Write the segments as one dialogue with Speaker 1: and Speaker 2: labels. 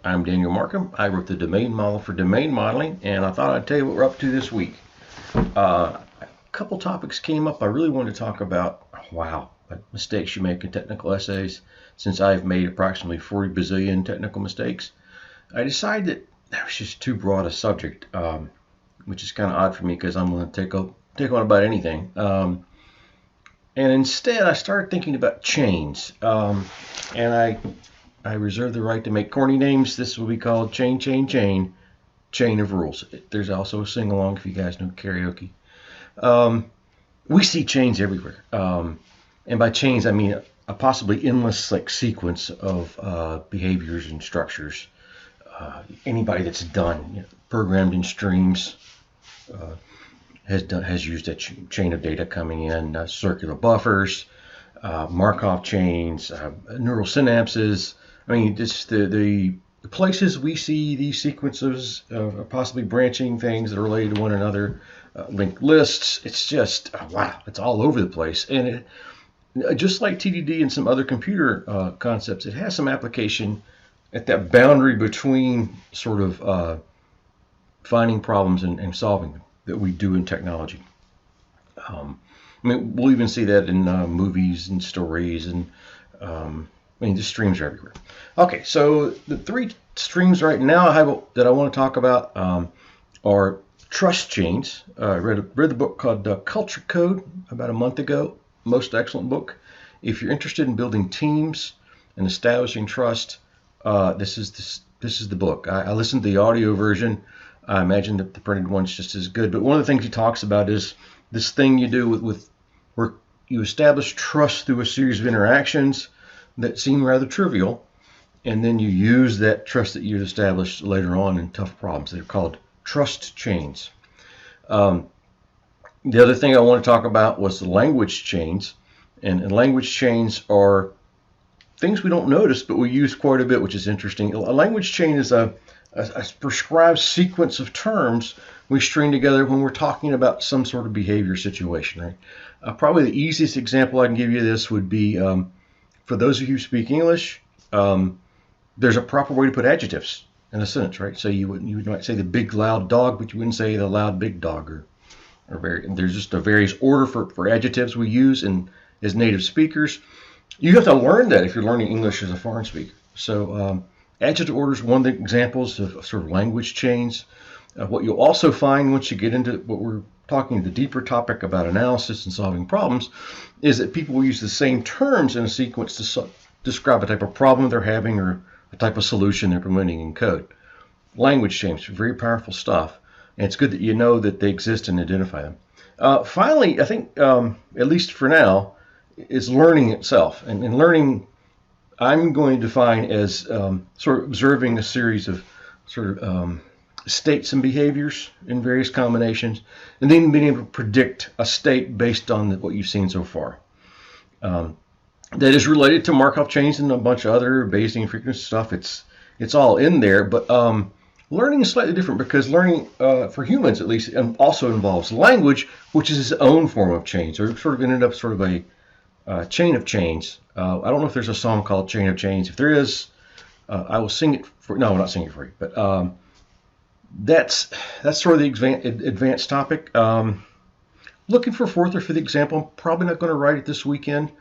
Speaker 1: I'm Daniel Markham. I wrote the domain model for domain modeling, and I thought I'd tell you what we're up to this week. A couple topics came up I really wanted to talk about. Wow, mistakes you make in technical essays. Since I've made approximately 40 bazillion technical mistakes, I decided that was just too broad a subject, which is kind of odd for me because I'm going to take on about anything. And instead, I started thinking about chains, and I reserve the right to make corny names. This will be called Chain, Chain of Rules. There's also a sing-along if you guys know karaoke. We see chains everywhere. And by chains, I mean a possibly endless sequence of behaviors and structures. Anybody that's done, programmed in streams, has used a chain of data coming in, circular buffers, Markov chains, neural synapses. I mean, just the places we see these sequences of possibly branching things that are related to one another, linked lists. It's just wow, it's all over the place. And just like TDD and some other computer concepts, it has some application at that boundary between sort of finding problems and solving them that we do in technology. I mean, we'll even see that in movies and stories, and the streams are everywhere. Okay, so the three streams right now that I want to talk about are trust chains. I read the book called Culture Code about a month ago. Most excellent book. If you're interested in building teams and establishing trust, this is the book. I listened to the audio version. I imagine that the printed one's just as good. But one of the things he talks about is this thing you do with where you establish trust through a series of interactions that seem rather trivial, and then you use that trust that you've established later on in tough problems. They're called trust chains. The other thing I want to talk about was the language chains, and language chains are things we don't notice, but we use quite a bit, which is interesting. A language chain is a prescribed sequence of terms we string together when we're talking about some sort of behavior situation, right? Probably the easiest example I can give you of this would be, for those of you who speak English, there's a proper way to put adjectives in a sentence, right? So you might say the big loud dog, but you wouldn't say the loud big dog, there's just a various order for adjectives we use as native speakers. You have to learn that if you're learning English as a foreign speaker. So adjective order is one of the examples of sort of language chains. What you'll also find once you get into what we're talking, the deeper topic about analysis and solving problems, is that people will use the same terms in a sequence to describe a type of problem they're having or a type of solution they're implementing in code. Language chains, very powerful stuff, and it's good that you know that they exist and identify them. Finally, I think, at least for now, is learning itself. And learning, I'm going to define as sort of observing a series of sort of states and behaviors in various combinations, and then being able to predict a state based on what you've seen so far. That is related to Markov chains and a bunch of other Bayesian frequency stuff. It's all in there, but learning is slightly different because learning, for humans at least, also involves language, which is its own form of chain. So it sort of ended up sort of a chain of chains. I don't know if there's a song called Chain of Chains. If there is, I will sing it for. No, I'm not singing it for you, but that's sort of the advanced topic. Looking for fourth or fifth example. I'm probably not going to write it this weekend.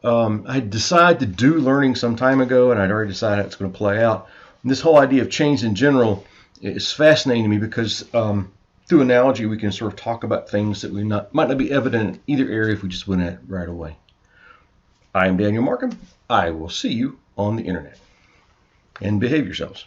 Speaker 1: I decided to do learning some time ago, and I'd already decided how it's going to play out. And this whole idea of chains in general is fascinating to me because through analogy, we can sort of talk about things that might not be evident in either area if we just went at it right away. I'm Daniel Markham. I will see you on the internet. And behave yourselves.